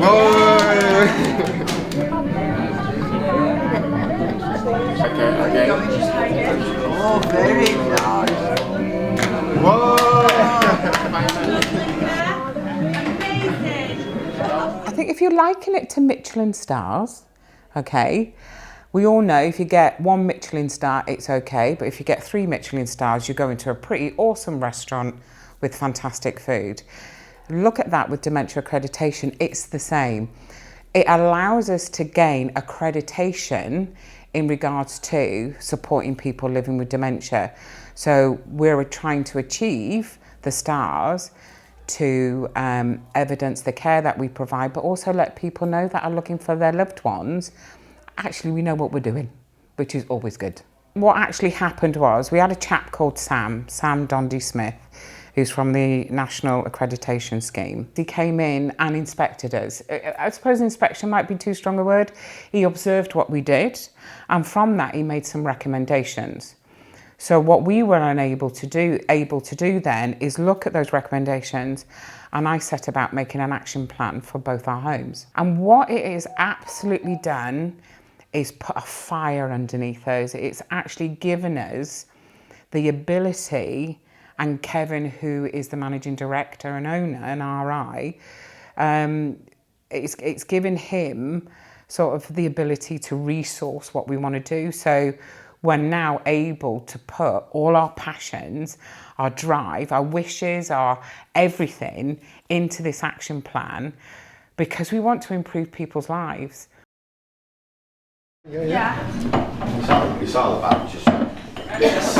Okay. Oh, very nice. I think if you're liking it to Michelin stars, okay, we all know if you get 1 Michelin star, it's okay, but if you get 3 Michelin stars, you go into a pretty awesome restaurant with fantastic food. Look at that with Dementia Accreditation, it's the same. It allows us to gain accreditation in regards to supporting people living with dementia. So we're trying to achieve the stars to evidence the care that we provide, but also let people know that are looking for their loved ones. Actually, we know what we're doing, which is always good. What actually happened was we had a chap called Sam Dondy Smith, who's from the National Accreditation Scheme. He came in and inspected us. I suppose inspection might be too strong a word. He observed what we did, and from that he made some recommendations. So what we were able to do then is look at those recommendations, and I set about making an action plan for both our homes. And what it has absolutely done is put a fire underneath us. It's actually given us the ability, and Kevin, who is the managing director and owner and RI, it's given him sort of the ability to resource what we want to do. So we're now able to put all our passions, our drive, our wishes, our everything into this action plan because we want to improve people's lives. Yeah. It's all about just this.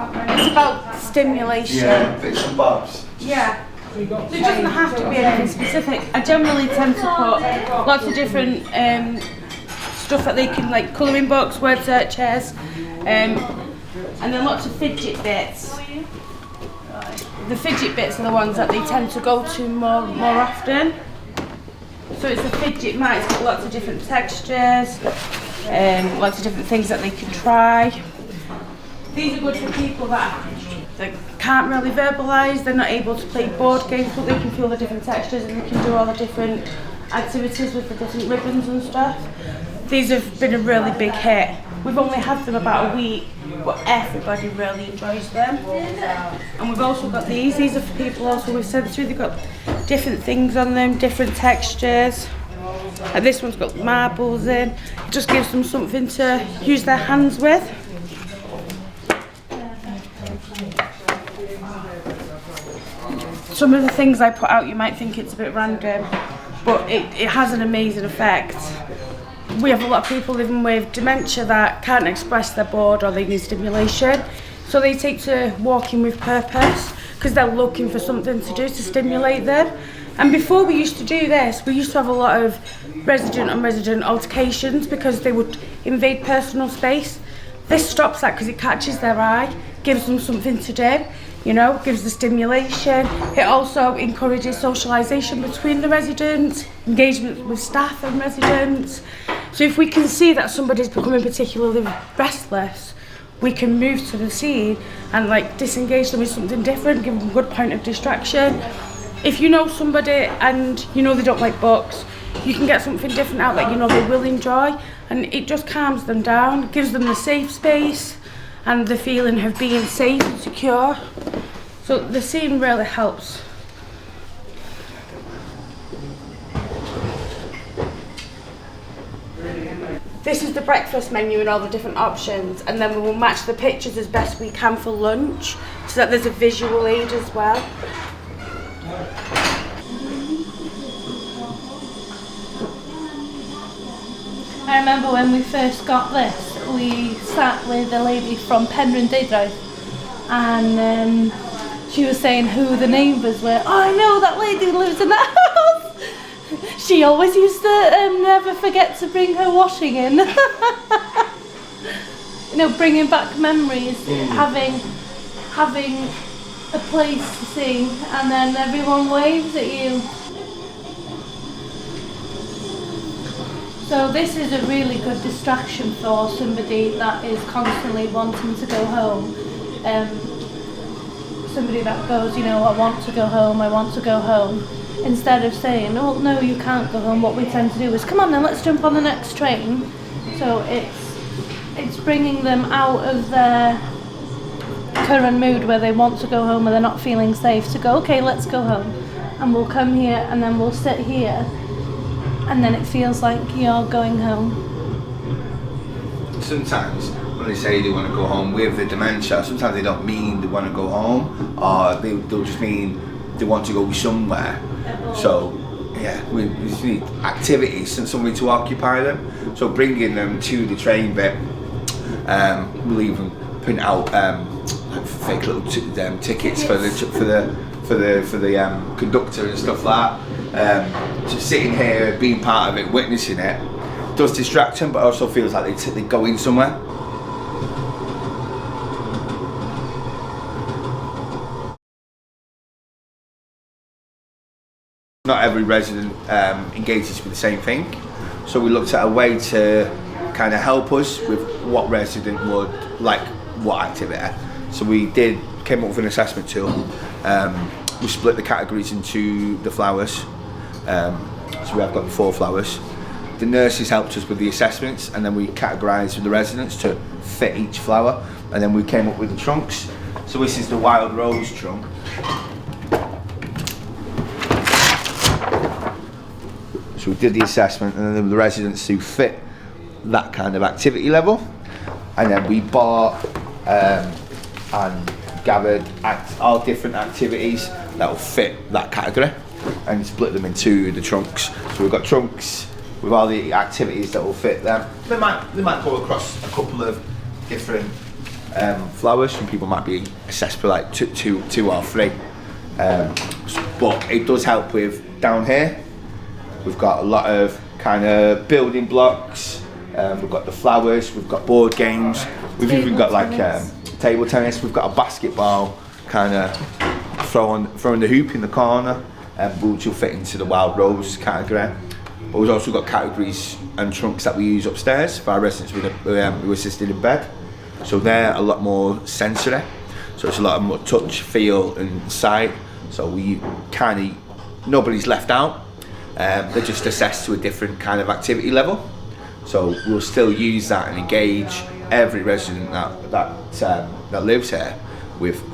It's about stimulation. Yeah, bits and bobs. Yeah. So it doesn't have to be anything specific. I generally tend to put lots of different stuff that they can, like colouring books, word searches, and then lots of fidget bits. The fidget bits are the ones that they tend to go to more often. So it's a fidget mat, it's got lots of different textures, lots of different things that they can try. These are good for people that can't really verbalise, they're not able to play board games, but they can feel the different textures and they can do all the different activities with the different ribbons and stuff. These have been a really big hit. We've only had them about a week, but everybody really enjoys them. And we've also got these are for people also with sensory. They've got different things on them, different textures. And this one's got marbles in. It just gives them something to use their hands with. Some of the things I put out, you might think it's a bit random, but it has an amazing effect. We have a lot of people living with dementia that can't express their bored or they need stimulation. So they take to walking with purpose because they're looking for something to do to stimulate them. And before we used to do this, we used to have a lot of resident-on-resident altercations because they would invade personal space. This stops that because it catches their eye, gives them something to do, you know, gives the stimulation. It also encourages socialisation between the residents, engagement with staff and residents. So if we can see that somebody's becoming particularly restless, we can move to the scene and like disengage them with something different, give them a good point of distraction. If you know somebody and you know they don't like books, you can get something different out that you know they will enjoy, and it just calms them down, gives them the safe space and the feeling of being safe and secure. So the scene really helps. This is the breakfast menu and all the different options, and then we will match the pictures as best we can for lunch so that there's a visual aid as well. I remember when we first got this, we sat with a lady from Penryn Deirdre, and she was saying who the neighbours were. Oh, I know that lady who lives in that house. She always used to never forget to bring her washing in. You know, bringing back memories, having a place to see, and then everyone waves at you. So this is a really good distraction for somebody that is constantly wanting to go home. Somebody that goes, you know, I want to go home, I want to go home. instead of saying, oh no, you can't go home, what we tend to do is, come on then, let's jump on the next train. So it's bringing them out of their current mood where they want to go home and they're not feeling safe, to go, okay, let's go home, and we'll come here and then we'll sit here, and then it feels like you're going home. Sometimes when they say they want to go home with the dementia, sometimes they don't mean they want to go home, or they'll just mean they want to go somewhere. So yeah, we just need activities and something to occupy them. So bringing them to the train bit, we'll even print out like fake little tickets for the conductor and stuff like that. Just sitting here, being part of it, witnessing it, does distract them, but also feels like they're going somewhere. Not every resident engages with the same thing, so we looked at a way to kind of help us with what resident would like, what activity. So we came up with an assessment tool. We split the categories into the flowers. So we have got the 4 flowers. The nurses helped us with the assessments, and then we categorised the residents to fit each flower, and then we came up with the trunks. So this is the wild rose trunk. So we did the assessment, and then the residents who fit that kind of activity level, and then we bought and gathered all different activities that will fit that category, and split them into the trunks. So we've got trunks with all the activities that will fit them. They might go across a couple of different flowers. Some people might be assessed for like two or 3, but it does help with down here. We've got a lot of kind of building blocks. We've got the flowers. We've got board games. We've even got like table tennis. We've got a basketball kind of throwing the hoop in the corner, which will fit into the wild rose category. But we've also got categories and trunks that we use upstairs for our residents who are assisted in bed. So they're a lot more sensory. So it's a lot more touch, feel and sight. So nobody's left out. They're just assessed to a different kind of activity level. So we'll still use that and engage every resident that lives here with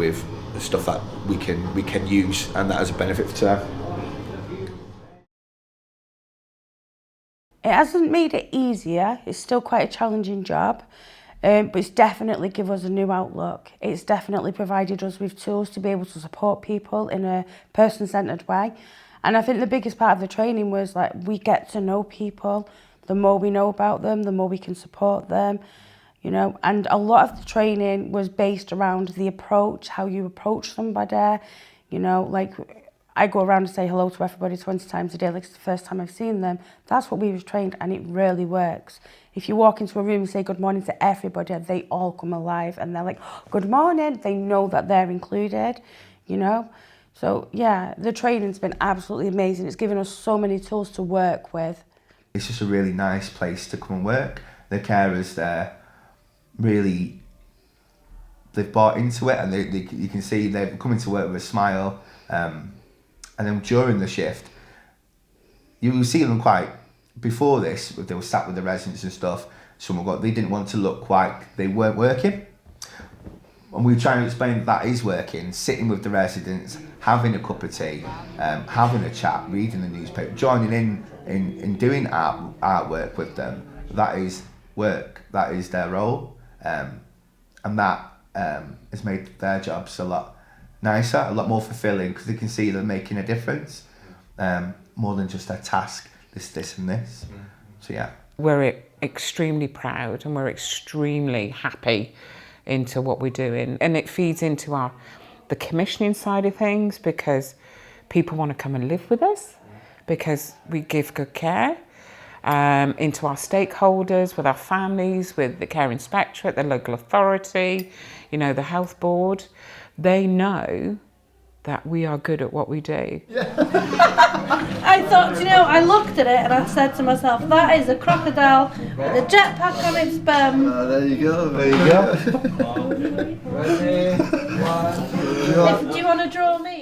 the stuff that we can use, and that has a benefit to them. It hasn't made it easier. It's still quite a challenging job, but it's definitely given us a new outlook. It's definitely provided us with tools to be able to support people in a person-centred way. And I think the biggest part of the training was like, we get to know people. The more we know about them, the more we can support them, you know. And a lot of the training was based around the approach, how you approach somebody, you know, like I go around and say hello to everybody 20 times a day, like it's the first time I've seen them. That's what we was trained, and it really works. If you walk into a room and say good morning to everybody, they all come alive and they're like, good morning. They know that they're included, you know. So yeah, the training's been absolutely amazing. It's given us so many tools to work with. It's just a really nice place to come and work. The carers there really, they've bought into it, and you can see they're coming to work with a smile. And then during the shift, you will see them before this, they were sat with the residents and stuff, they didn't want to look like they weren't working. And we were trying to explain that is working, sitting with the residents, having a cup of tea, having a chat, reading the newspaper, joining in doing artwork with them. That is work, that is their role. And that has made their jobs a lot nicer, a lot more fulfilling, because they can see they're making a difference, more than just a task, this and this. So yeah. We're extremely proud and we're extremely happy into what we're doing, and it feeds into the commissioning side of things, because people want to come and live with us because we give good care, into our stakeholders, with our families, with the care inspectorate, the local authority, you know, the health board. They know that we are good at what we do. I thought, I looked at it and I said to myself, that is a crocodile with a jetpack on its bum. There you go. Do you want to draw me?